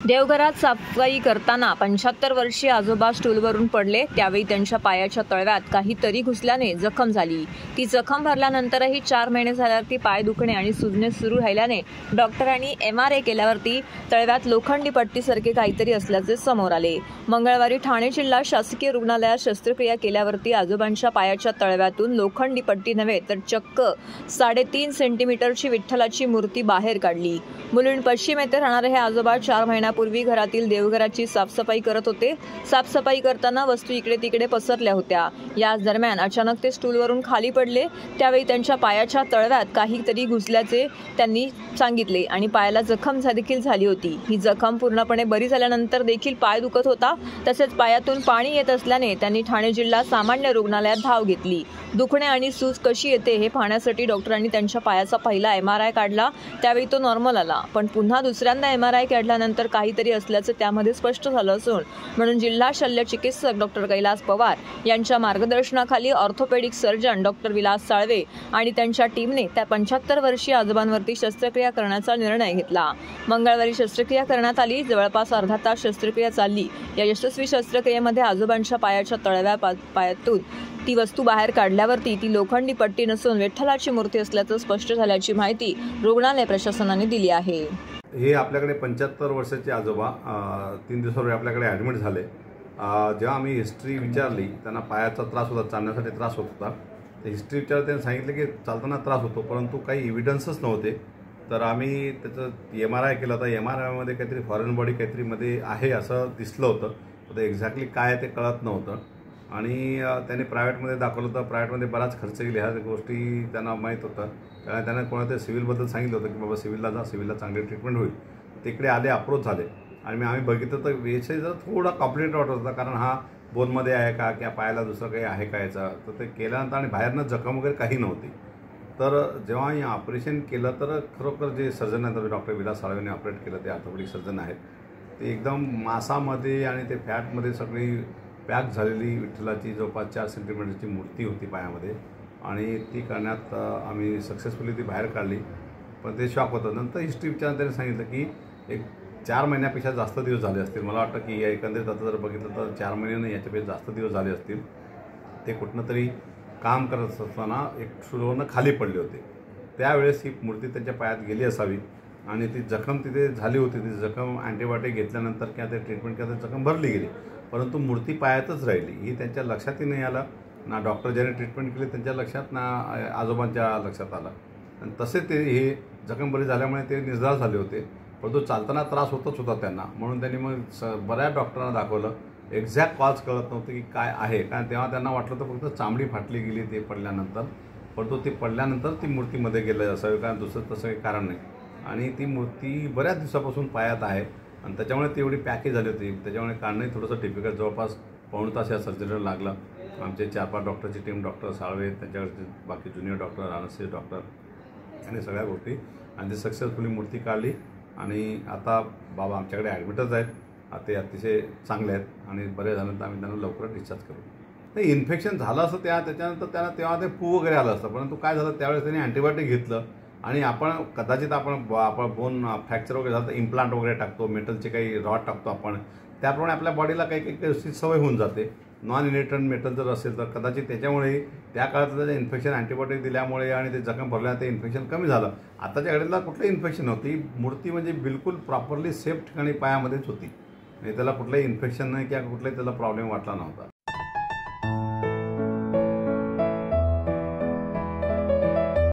देवघरात साफसफाई करताना 75 वर्षीय आजोबा स्टूलवरून पडले। त्यावेळी त्यांच्या पायाच्या तळव्यात काहीतरी घुसल्याने जखम झाली। ती जखम भरल्यानंतरही 4 महिने झाल्यावरती पाय दुखणे आणि सुजणे सुरू राहिल्याने डॉक्टरांनी MRI केल्यावरती तळव्यात लोखंडी पट्टीसारखे काहीतरी असल्याचे समोर आले। मंगळवारी ठाणे जिल्हा शासकीय रुग्णालयात शस्त्रक्रिया केल्यावरती आजोबांच्या पायाच्या तळव्यातून लोखंडी पट्टी नव्हे तर चक्क 3.5 सेंटीमीटरची विठ्ठलाची मूर्ती बाहेर काढली। मुलुंड पश्चिम येथे राहणारे हे आजोबा 4 महिन्यापूर्वी घरातील देवघराची साफसफाई करत होते। साफसफाई करताना वस्तू इकडे तिकडे पसरल्या होत्या। याच दरम्यान अचानक ते स्टूलवरून खाली पडले। त्यावेळी त्यांच्या पायाच्या तळव्यात काहीतरी घुसल्याचे त्यांनी सांगितले आणि पायाला जखम देखील झाली होती। ही जखम पूर्णपणे बरी झाल्यानंतर देखील पाय दुखत होता। तसेच पायातून पाणी येत असल्याने त्यांनी ठाणे जिल्हा सामान्य रुग्णालयात धाव घेतली। दुखणे आणि सूज कशी येते हे पाहण्यासाठी डॉक्टरांनी त्यांच्या पायाचा पहिला MRI काढला। त्यावेळी तो नॉर्मल आला, पण पुन्हा दुसऱ्यांदा MRI काढल्यानंतर काहीतरी असल्याचे त्यामध्ये स्पष्ट झालं असून म्हणून जिल्हा शल्य चिकित्सक डॉक्टर कैलास पवार यांच्या मार्गदर्शनाखाली orthopaedic surgeon doctor Vilas Salve आणि त्यांच्या टीमने त्या 75 वर्षीय आजोबांवरती शस्त्रक्रिया करण्याचा निर्णय घेतला। मंगळवारी शस्त्रक्रिया करण्यात आली। जवळपास अर्धा तास शस्त्रक्रिया चालली। या यशस्वी शस्त्रक्रियेमध्ये आजोबांच्या पायाच्या पायातून ती वस्तू बाहेर काढल्यावरती ती लोखंडी पट्टी नसून विठ्ठलाची मूर्ती असल्याचं स्पष्ट झाल्याची माहिती रुग्णालय प्रशासनाने दिली आहे। हे आपल्याकडे 75 वर्षाचे आजोबा 3 दिवसापूर्वी आपल्याकडे ॲडमिट झाले। जेव्हा आम्ही हिस्ट्री विचारली, त्यांना पायाचा त्रास होता, चालण्यासाठी त्रास होत होता। तर हिस्ट्री विचारली, त्यांनी सांगितलं की चालताना त्रास होतो, परंतु काही एव्हिडन्सच नव्हते। तर आम्ही त्याचं MRI केला होता। MRIमध्ये काहीतरी फॉरेन बॉडी काहीतरी मध्ये आहे असं दिसलं होतं, तर एक्झॅक्टली काय ते कळत नव्हतं। आणि त्यांनी प्रायव्हेटमध्ये दाखवलं होतं। प्रायव्हेटमध्ये बराच खर्च केला, ह्या गोष्टी त्यांना माहीत होतं। कारण त्यांना कोणातरी सिव्हिलबद्दल सांगितलं होतं की बाबा सिव्हिलला जा, सिव्हिलला चांगली ट्रीटमेंट होईल। तिकडे आले, अप्रोच झाले आणि आम्ही बघितलं तर याचे जर थोडा कॉम्प्लिकेटेड वाटत होता, कारण हा बोनमध्ये आहे का किंवा पायाला दुसरं काही आहे का याचा। तर ते केल्यानंतर आणि बाहेरनं जखम वगैरे काही नव्हती। तर जेव्हा हे ऑपरेशन केलं तर खरोखर जे सर्जन आहेत, डॉक्टर विलास साळवेने ऑपरेट केलं, ते ऑर्थोपेडिक सर्जन आहेत, ते एकदम मांसामध्ये आणि ते फॅटमध्ये सगळी पॅक झालेली विठ्ठलाची जवळपास 4 सेंटीमीटरची मूर्ती होती पायामध्ये आणि ती करण्यात आम्ही सक्सेसफुली ती बाहेर काढली। पण ते शॉक होतं। नंतर हिस्ट्री विचारून त्यांनी सांगितलं की एक 4 महिन्यापेक्षा जास्त दिवस झाले असतील। मला वाटतं की या एकंदरीत आता जर बघितलं तर 4 महिने नाही, याच्यापेक्षा जास्त दिवस झाले असतील। ते कुठनं तरी काम करत असताना एक स्टूलवरनं खाली पडले होते। त्यावेळेस ही मूर्ती त्यांच्या पायात गेली असावी आणि ती जखम तिथे झाली होती। ती जखम अँटीबायोटिक घेतल्यानंतर किंवा ते ट्रीटमेंट केलं तर जखम भरली गेली, परंतु मूर्ती पायातच राहिली। ही त्यांच्या लक्षातही नाही आलं, ना डॉक्टर ज्याने ट्रीटमेंट केली त्यांच्या लक्षात, ना आजोबांच्या लक्षात आलं। आणि तसे ते हे जखम बरी झाल्यामुळे ते निर्धार झाले होते, परंतु चालताना त्रास होतच होता त्यांना। म्हणून त्यांनी मग बऱ्याच डॉक्टरांना दाखवलं। एक्झॅक्ट कॉज कळत नव्हतं की काय आहे, कारण तेव्हा त्यांना वाटलं तर फक्त चामडी फाटली गेली ते पडल्यानंतर, परंतु ते पडल्यानंतर ती मूर्तीमध्ये गेलं असावी, कारण दुसरं तसं काही कारण नाही। आणि ती मूर्ती बऱ्याच दिवसापासून पायात आहे आणि त्याच्यामुळे ती एवढी पॅकेज झाली होती, त्याच्यामुळे काढणंही थोडंसं डिफिकल्ट, जवळपास पाऊण तास या सर्जरीला लागला। आमचे 4-5 डॉक्टरची टीम, डॉक्टर साळवे, त्यांच्याकडचे बाकी ज्युनियर डॉक्टर, अनस्टेशिस्ट डॉक्टर आणि सगळ्या गोष्टी, आणि ती सक्सेसफुली मूर्ती काढली। आणि आता बाबा आमच्याकडे ॲडमिटच आहेत, ते अतिशय चांगले आहेत आणि बरे झाल्यानंतर आम्ही त्यांना लवकरच डिस्चार्ज करू। नाही, इन्फेक्शन झालं असं त्याच्यानंतर त्यांना तेव्हा ते पू वगैरे आलं असतं, परंतु काय झालं त्यावेळेस त्यांनी अँटीबायोटिक घेतलं आणि कदाचित आपण बोन फ्रॅक्चर वगैरे झालं तर इम्प्लांट वगैरे टाकतो, मेटलचे काही रॉड टाकतो आपण, त्याप्रमाणे आपल्या बॉडीला काही सवय होऊन जाते। नॉन इरिटंट मेटल जर असेल तर कदाचित त्याच्यामुळे त्या काळात त्याचं इन्फेक्शन अँटीबायोटिक दिल्यामुळे आणि ते जखम भरल्यानं ते इन्फेक्शन कमी झालं। आताच्या घडीला कुठलंही इन्फेक्शन नव्हती। मूर्ती म्हणजे बिलकुल प्रॉपरली सेफ ठिकाणी पायामध्येच होती, त्याला कुठलंही इन्फेक्शन नाही किंवा कुठलाही त्याला प्रॉब्लेम वाटला नव्हता।